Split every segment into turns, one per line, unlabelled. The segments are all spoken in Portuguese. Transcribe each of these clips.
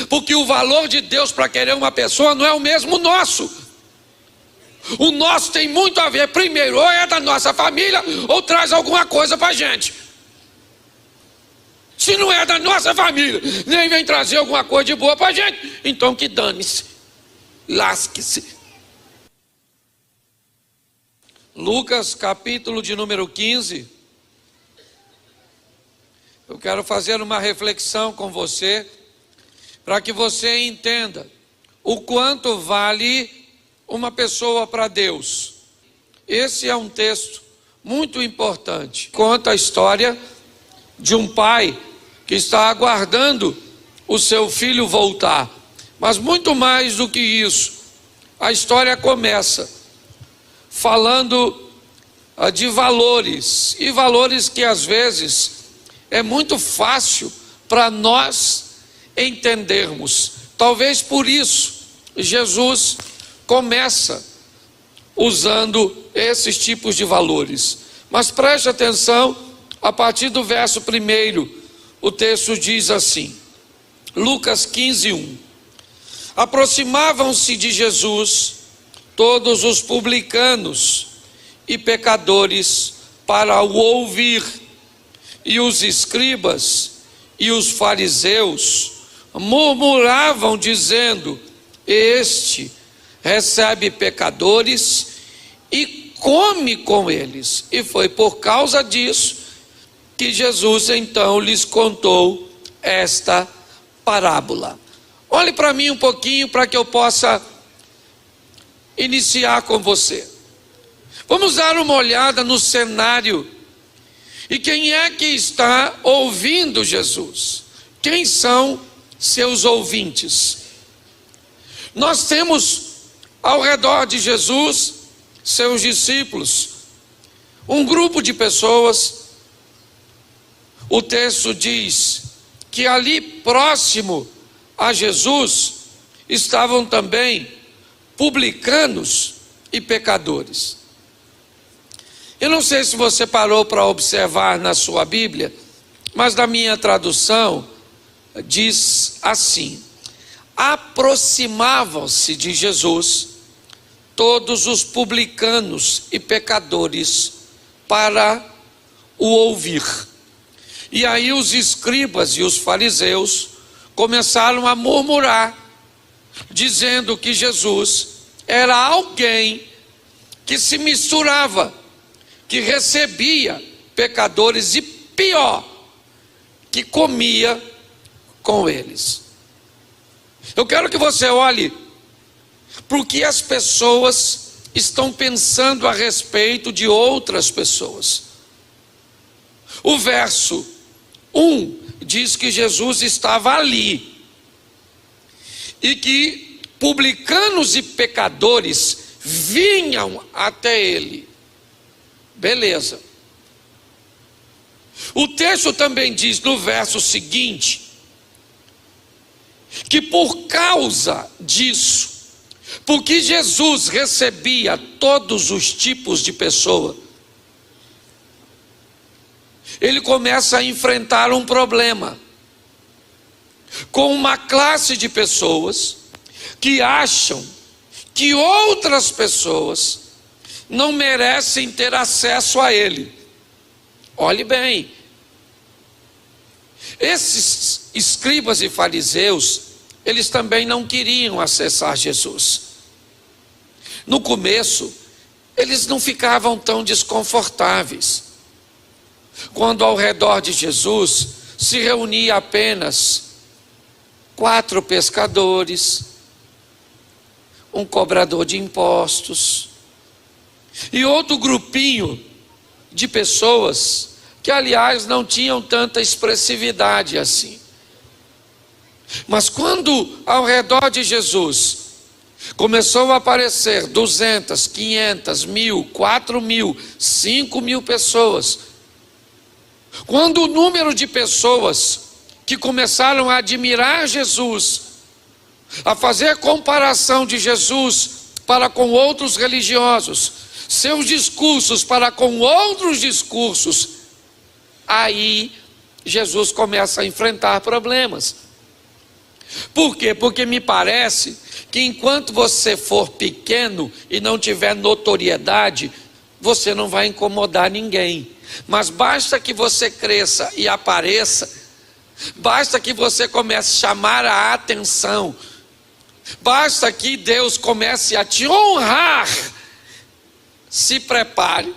Porque o valor de Deus para querer uma pessoa não é o mesmo nosso. O nosso tem muito a ver, primeiro, ou é da nossa família, ou traz alguma coisa para a gente. Se não é da nossa família, nem vem trazer alguma coisa de boa para a gente, então que dane-se, lasque-se. Lucas, capítulo de número 15. Eu quero fazer uma reflexão com você, para que você entenda o quanto vale uma pessoa para Deus. Esse é um texto muito importante. Conta a história de um pai que está aguardando o seu filho voltar. Mas muito mais do que isso, a história começa falando de valores, e valores que às vezes é muito fácil para nós entendermos. Talvez por isso Jesus começa usando esses tipos de valores. Mas preste atenção, a partir do verso 1, o texto diz assim, Lucas 15, 1. Aproximavam-se de Jesus todos os publicanos e pecadores para o ouvir, e os escribas e os fariseus murmuravam dizendo, este recebe pecadores e come com eles. E foi por causa disso que Jesus então lhes contou esta parábola. Olhe para mim um pouquinho para que eu possa iniciar com você. Vamos dar uma olhada no cenário. E quem é que está ouvindo Jesus? Quem são seus ouvintes? Nós temos ao redor de Jesus, seus discípulos, um grupo de pessoas. O texto diz que ali próximo a Jesus estavam também publicanos e pecadores. Eu não sei se você parou para observar na sua Bíblia, mas na minha tradução diz assim: aproximavam-se de Jesus todos os publicanos e pecadores para o ouvir. E aí os escribas e os fariseus começaram a murmurar, dizendo que Jesus era alguém que se misturava, que recebia pecadores e pior, que comia com eles. Eu quero que você olhe para o que as pessoas estão pensando a respeito de outras pessoas. O verso 1 diz que Jesus estava ali e que publicanos e pecadores vinham até ele. Beleza. O texto também diz no verso seguinte que por causa disso, porque Jesus recebia todos os tipos de pessoa, ele começa a enfrentar um problema com uma classe de pessoas que acham que outras pessoas não merecem ter acesso a ele. Olhe bem, esses escribas e fariseus, eles também não queriam acessar Jesus. No começo, eles não ficavam tão desconfortáveis quando ao redor de Jesus se reunia apenas 4 pescadores, um cobrador de impostos e outro grupinho de pessoas que, aliás, não tinham tanta expressividade assim. Mas quando ao redor de Jesus começou a aparecer 200, 500, 1.000, 4.000, 5.000 pessoas, quando o número de pessoas que começaram a admirar Jesus, a fazer comparação de Jesus para com outros religiosos, seus discursos para com outros discursos, aí Jesus começa a enfrentar problemas. Por quê? Porque me parece que enquanto você for pequeno e não tiver notoriedade, você não vai incomodar ninguém. Mas basta que você cresça e apareça, basta que você comece a chamar a atenção, basta que Deus comece a te honrar. Se prepare,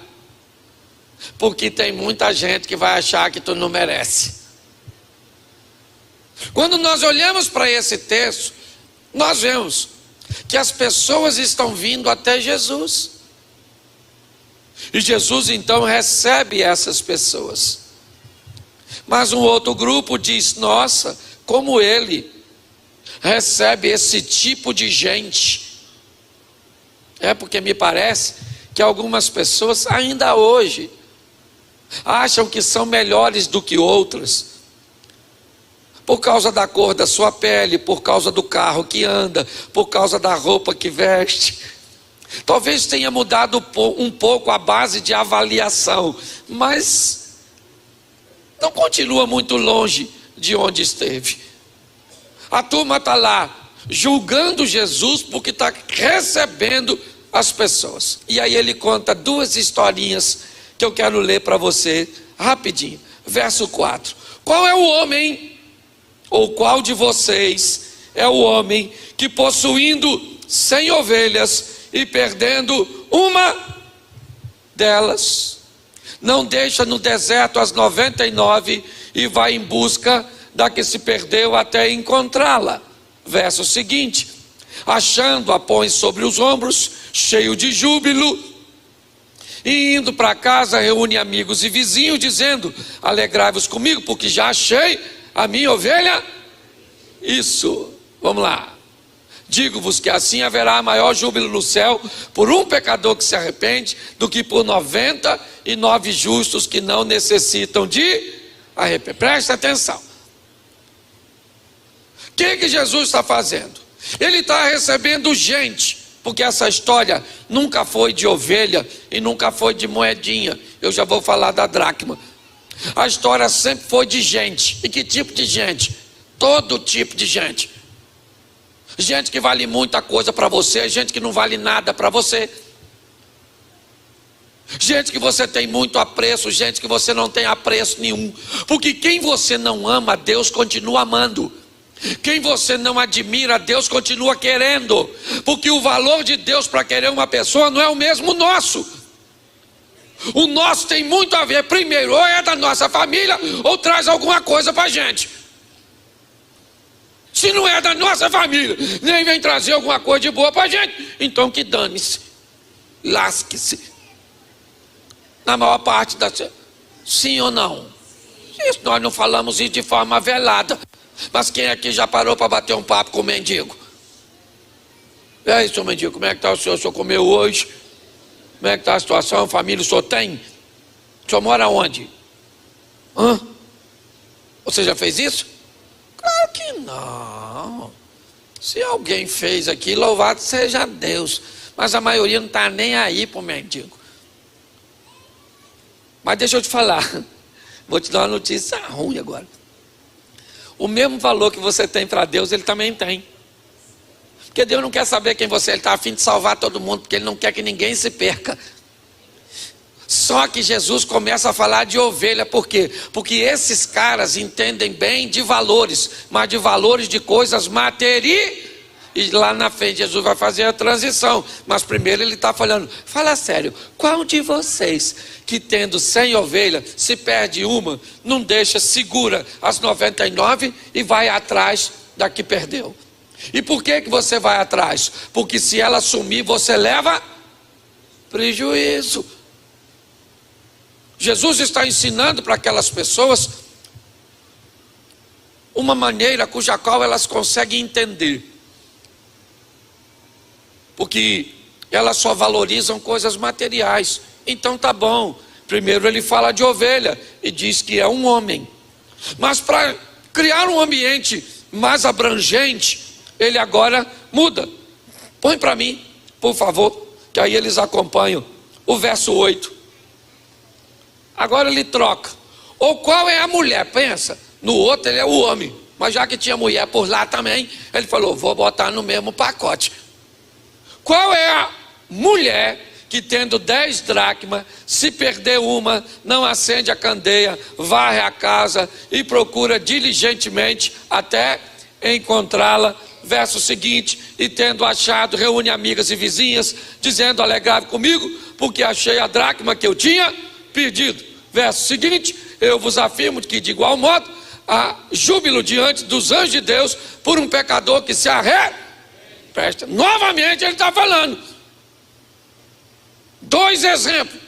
porque tem muita gente que vai achar que tu não merece. Quando nós olhamos para esse texto, nós vemos que as pessoas estão vindo até Jesus. E Jesus então recebe essas pessoas. Mas um outro grupo diz: nossa, como ele recebe esse tipo de gente. É porque me parece que algumas pessoas ainda hoje acham que são melhores do que outras, por causa da cor da sua pele, por causa do carro que anda, por causa da roupa que veste. Talvez tenha mudado um pouco a base de avaliação, mas não continua muito longe de onde esteve. A turma está lá julgando Jesus porque está recebendo as pessoas. E aí ele conta duas historinhas que eu quero ler para você rapidinho. Verso 4: qual é o homem, ou qual de vocês é o homem que, possuindo 100 ovelhas e perdendo uma delas, não deixa no deserto as 99 e vai em busca da que se perdeu até encontrá-la? Verso seguinte: achando-a, põe sobre os ombros, cheio de júbilo, e indo para casa reúne amigos e vizinhos, dizendo: alegrai-vos comigo, porque já achei a minha ovelha. Isso, vamos lá. Digo-vos que assim haverá maior júbilo no céu por um pecador que se arrepende, do que por 99 justos que não necessitam de arrepender. Presta atenção. O que Jesus está fazendo? Ele está recebendo gente, porque essa história nunca foi de ovelha e nunca foi de moedinha. Eu já vou falar da dracma. A história sempre foi de gente. E que tipo de gente? Todo tipo de gente. Gente que vale muita coisa para você, gente que não vale nada para você. Gente que você tem muito apreço, gente que você não tem apreço nenhum. Porque quem você não ama, Deus continua amando. Quem você não admira, Deus continua querendo. Porque o valor de Deus para querer uma pessoa não é o mesmo nosso. O nosso tem muito a ver, primeiro, ou é da nossa família, ou traz alguma coisa para a gente. Se não é da nossa família, nem vem trazer alguma coisa de boa para a gente, então que dane-se, lasque-se. Na maior parte das... Sim ou não? Isso, nós não falamos isso de forma velada. Mas quem aqui já parou para bater um papo com o mendigo? E aí, seu mendigo, como é que está o senhor? O senhor comeu hoje? Como é que está a situação? Família o senhor tem? O senhor mora onde? Hã? Você já fez isso? Claro que não. Se alguém fez aqui, louvado seja Deus. Mas a maioria não está nem aí para o mendigo. Mas deixa eu te falar. Vou te dar uma notícia ruim agora. O mesmo valor que você tem para Deus, Ele também tem. Porque Deus não quer saber quem você é. Ele está a fim de salvar todo mundo, porque Ele não quer que ninguém se perca. Só que Jesus começa a falar de ovelha. Por quê? Porque esses caras entendem bem de valores, mas de valores de coisas materiais. E lá na frente Jesus vai fazer a transição. Mas primeiro ele está falando: fala sério, qual de vocês que tendo 100 ovelhas, se perde uma, não deixa, segura as 99 e vai atrás da que perdeu? E por que você vai atrás? Porque se ela sumir, você leva prejuízo. Jesus está ensinando para aquelas pessoas uma maneira cuja qual elas conseguem entender. Porque elas só valorizam coisas materiais. Então tá bom. Primeiro ele fala de ovelha e diz que é um homem. Mas para criar um ambiente mais abrangente, ele agora muda. Põe para mim, por favor, que aí eles acompanham o verso 8. Agora ele troca. Ou qual é a mulher? Pensa, no outro ele é o homem. mas já que tinha mulher por lá também, ele falou, vou botar no mesmo pacote. Qual é a mulher que tendo 10 dracmas, se perder uma, não acende a candeia, varre a casa e procura diligentemente até encontrá-la? Verso seguinte, e tendo achado, reúne amigas e vizinhas, dizendo, alegrai comigo, porque achei a dracma que eu tinha perdido. Verso seguinte, eu vos afirmo que de igual modo, há júbilo diante dos anjos de Deus, por um pecador que se arrepende. Novamente ele está falando. 2 exemplos,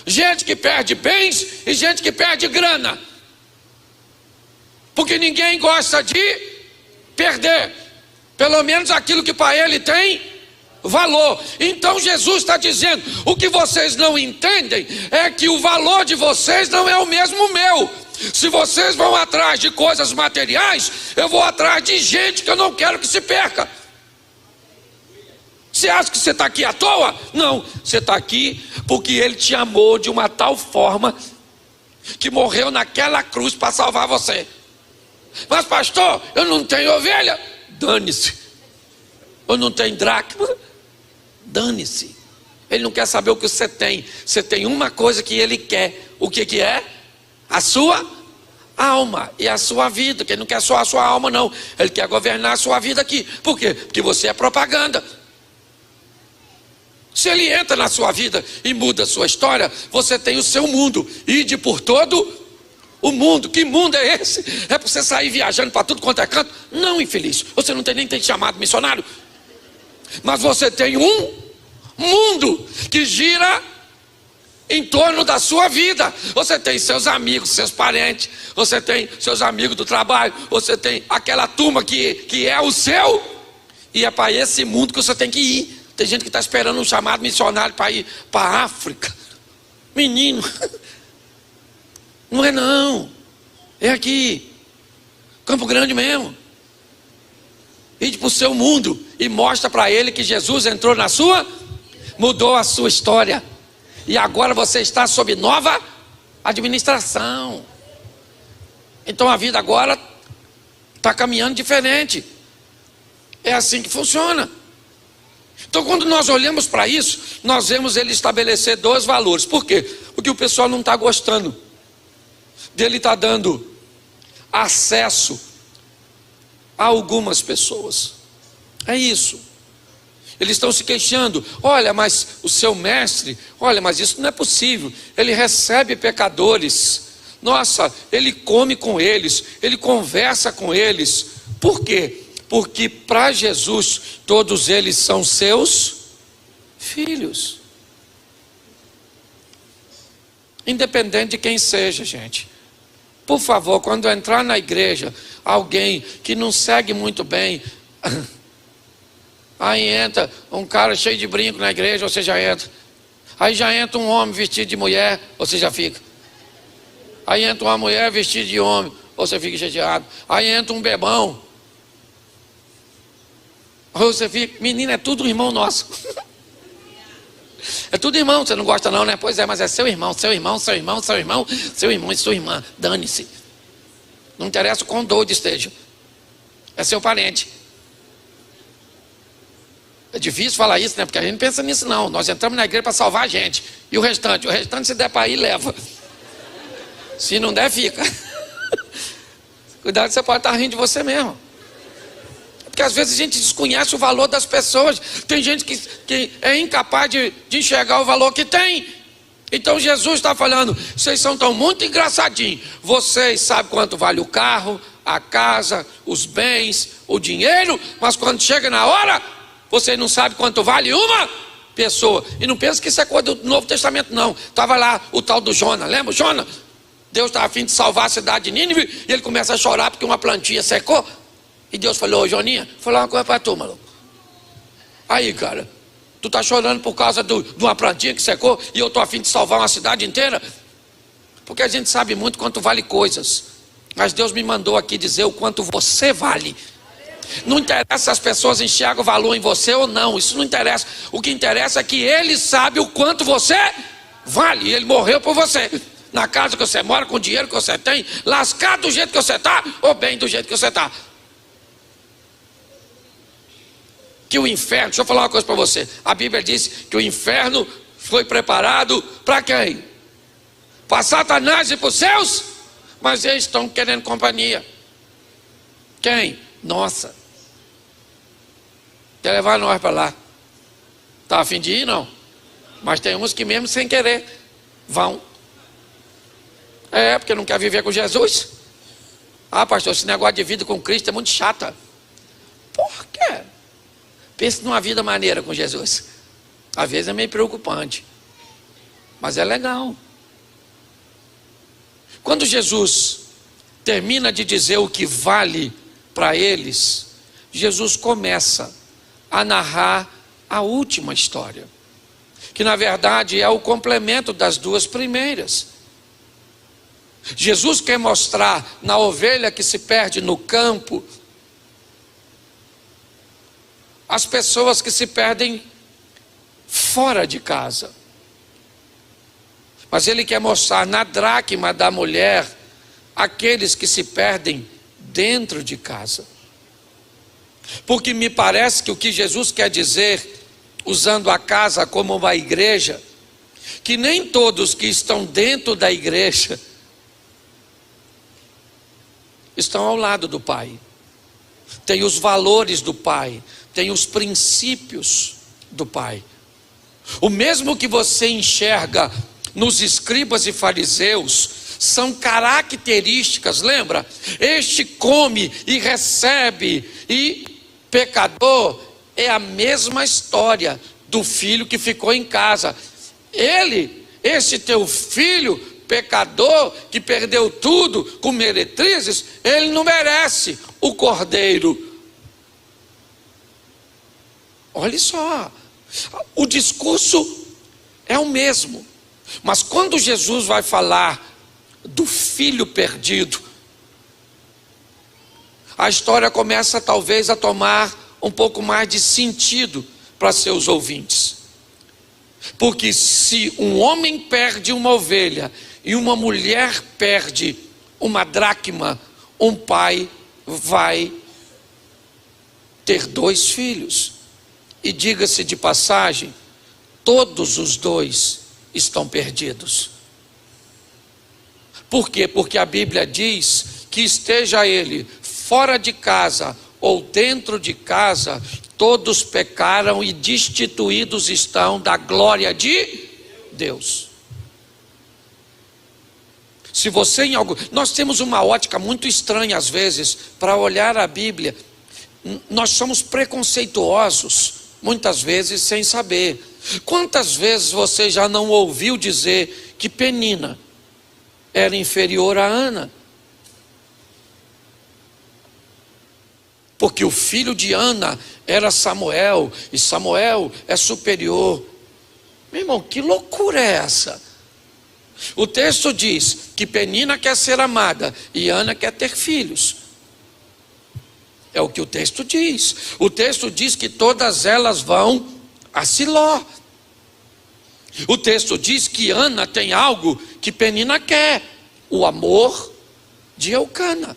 gente que perde bens e gente que perde grana, porque ninguém gosta de perder, pelo menos aquilo que para ele tem valor. Então Jesus está dizendo, o que vocês não entendem é que o valor de vocês não é o mesmo meu. Se vocês vão atrás de coisas materiais, eu vou atrás de gente que eu não quero que se perca. Você acha que você está aqui à toa? Não, você está aqui porque Ele te amou de uma tal forma que morreu naquela cruz para salvar você. Mas pastor, eu não tenho ovelha. Dane-se. Eu não tenho dracma. Dane-se. Ele não quer saber o que você tem. Você tem uma coisa que Ele quer. O que que é? A sua alma e a sua vida. Que Ele não quer só a sua alma não. Ele quer governar a sua vida aqui. Por quê? Porque você é propaganda. Se Ele entra na sua vida e muda a sua história, você tem o seu mundo. Ide por todo o mundo. Que mundo é esse? É para você sair viajando para tudo quanto é canto? Não, infeliz. Você não tem nem tem chamado missionário. Mas você tem um mundo que gira em torno da sua vida. Você tem seus amigos, seus parentes, você tem seus amigos do trabalho, você tem aquela turma que é o seu, e é para esse mundo que você tem que ir. Tem gente que está esperando um chamado missionário para ir para a África. Menino, não é não, é aqui, Campo Grande mesmo. Ide para o seu mundo e mostra para ele que Jesus entrou na sua, mudou a sua história. E agora você está sob nova administração. Então a vida agora está caminhando diferente. É assim que funciona. Então quando nós olhamos para isso, nós vemos Ele estabelecer 2 valores. Por quê? Porque o pessoal não está gostando dele estar dando acesso a algumas pessoas. É isso. Eles estão se queixando, olha, mas o seu mestre, olha, mas isso não é possível, ele recebe pecadores, nossa, ele come com eles, ele conversa com eles. Por quê? Porque para Jesus, todos eles são seus filhos. Independente de quem seja, gente. Por favor, quando entrar na igreja, alguém que não segue muito bem, aí entra um cara cheio de brinco na igreja, você já entra. Aí já entra um homem vestido de mulher, você já fica. Aí entra uma mulher vestida de homem, você fica chateado. Aí entra um bebão, aí você fica, menino, é tudo irmão nosso. É tudo irmão, você não gosta não, né? Pois é, mas é seu irmão, seu irmão, seu irmão, seu irmão, seu irmão e sua irmã. Dane-se. Não interessa o quão doido esteja. É seu parente. É difícil falar isso, né? Porque a gente não pensa nisso não. Nós entramos na igreja para salvar a gente. E o restante? O restante se der para ir, leva. Se não der, fica. Cuidado, você pode estar rindo de você mesmo. Porque às vezes a gente desconhece o valor das pessoas. Tem gente que é incapaz de enxergar o valor que tem. Então Jesus está falando, vocês são tão muito engraçadinhos. Vocês sabem quanto vale o carro, a casa, os bens, o dinheiro. Mas quando chega na hora, vocês não sabem quanto vale uma pessoa. E não pensa que isso é coisa do Novo Testamento não. Estava lá o tal do Jonas, lembra o Jonas? Deus estava a fim de salvar a cidade de Nínive. E ele começa a chorar porque uma plantinha secou. E Deus falou, ô Joninha, vou falar uma coisa para tu, maluco. Aí, cara, tu tá chorando por causa de uma plantinha que secou e eu tô a fim de salvar uma cidade inteira? Porque a gente sabe muito quanto vale coisas. Mas Deus me mandou aqui dizer o quanto você vale. Não interessa se as pessoas enxergam valor em você ou não, isso não interessa. O que interessa é que Ele sabe o quanto você vale. E Ele morreu por você. Na casa que você mora, com o dinheiro que você tem, lascado do jeito que você está, ou bem do jeito que você está. Que o inferno, deixa eu falar uma coisa para você. A Bíblia diz que o inferno foi preparado para quem? Para Satanás e para os seus? Mas eles estão querendo companhia. Quem? Nossa. Quer levar nós para lá. Está a fim de ir? Não. Mas tem uns que mesmo sem querer vão. Porque não quer viver com Jesus. Ah, pastor, esse negócio de vida com Cristo é muito chata. Por quê? Pense numa vida maneira com Jesus. Às vezes é meio preocupante, mas é legal. Quando Jesus termina de dizer o que vale para eles, Jesus começa a narrar a última história, que na verdade é o complemento das duas primeiras. Jesus quer mostrar na ovelha que se perde no campo, as pessoas que se perdem fora de casa. Mas ele quer mostrar na dracma da mulher aqueles que se perdem dentro de casa. Porque me parece que o que Jesus quer dizer, usando a casa como uma igreja, que nem todos que estão dentro da igreja estão ao lado do Pai. Tem os valores do Pai, tem os princípios do Pai. O mesmo que você enxerga nos escribas e fariseus são características, lembra? Este come e recebe, e pecador é a mesma história do filho que ficou em casa. Esse teu filho pecador que perdeu tudo com meretrizes, ele não merece o cordeiro. Olha só, o discurso é o mesmo, mas quando Jesus vai falar do filho perdido, a história começa talvez a tomar um pouco mais de sentido para seus ouvintes. Porque se um homem perde uma ovelha e uma mulher perde uma dracma, um pai vai ter 2 filhos. E diga-se de passagem, todos os 2 estão perdidos. Por quê? Porque a Bíblia diz que esteja ele fora de casa ou dentro de casa, todos pecaram e destituídos estão da glória de Deus. Se você em algo, nós temos uma ótica muito estranha às vezes para olhar a Bíblia. Nós somos preconceituosos, muitas vezes sem saber. Quantas vezes você já não ouviu dizer que Penina era inferior a Ana? Porque o filho de Ana era Samuel, e Samuel é superior. Meu irmão, que loucura é essa? O texto diz que Penina quer ser amada e Ana quer ter filhos. É o que o texto diz. O texto diz que todas elas vão a Siló. O texto diz que Ana tem algo que Penina quer: o amor de Eucana.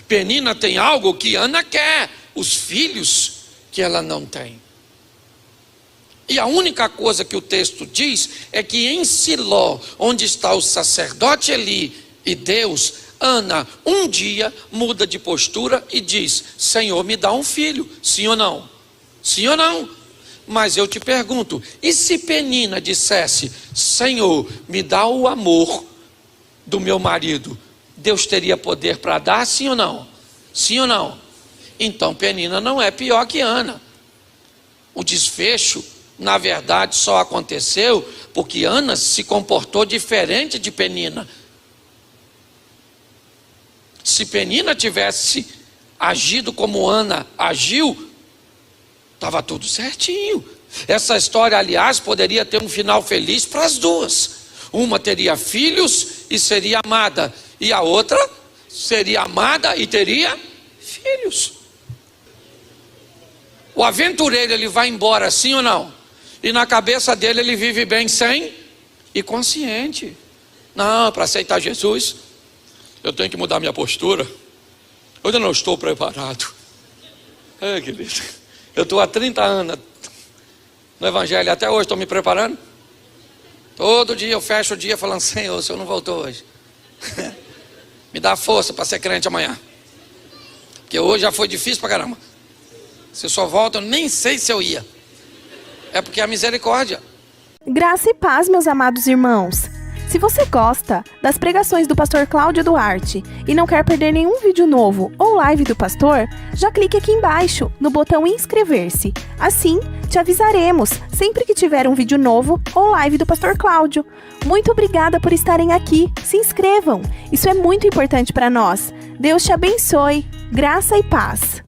Penina tem algo que Ana quer: os filhos que ela não tem. E a única coisa que o texto diz é que em Siló, onde está o sacerdote Eli e Deus, Ana um dia muda de postura e diz: Senhor, me dá um filho. Sim ou não? Sim ou não? Mas eu te pergunto, e se Penina dissesse: Senhor, me dá o amor do meu marido, Deus teria poder para dar? Sim ou não? Sim ou não? Então Penina não é pior que Ana. O desfecho, na verdade, só aconteceu porque Ana se comportou diferente de Penina. Se Penina tivesse agido como Ana agiu, estava tudo certinho. Essa história, aliás, poderia ter um final feliz para as duas. Uma teria filhos e seria amada, e a outra seria amada e teria filhos. O aventureiro, ele vai embora, sim ou não? E na cabeça dele ele vive bem sem e consciente. Não, para aceitar Jesus, eu tenho que mudar minha postura. Eu ainda não estou preparado. Querido, eu estou há 30 anos no Evangelho, até hoje estou me preparando. Todo dia eu fecho o dia falando: Senhor, o Senhor não voltou hoje. Me dá força para ser crente amanhã. Porque hoje já foi difícil pra caramba. Se eu só volto, eu nem sei se eu ia. É porque é a misericórdia.
Graça e paz, meus amados irmãos. Se você gosta das pregações do pastor Cláudio Duarte e não quer perder nenhum vídeo novo ou live do pastor, já clique aqui embaixo no botão inscrever-se. Assim, te avisaremos sempre que tiver um vídeo novo ou live do pastor Cláudio. Muito obrigada por estarem aqui. Se inscrevam. Isso é muito importante para nós. Deus te abençoe. Graça e paz.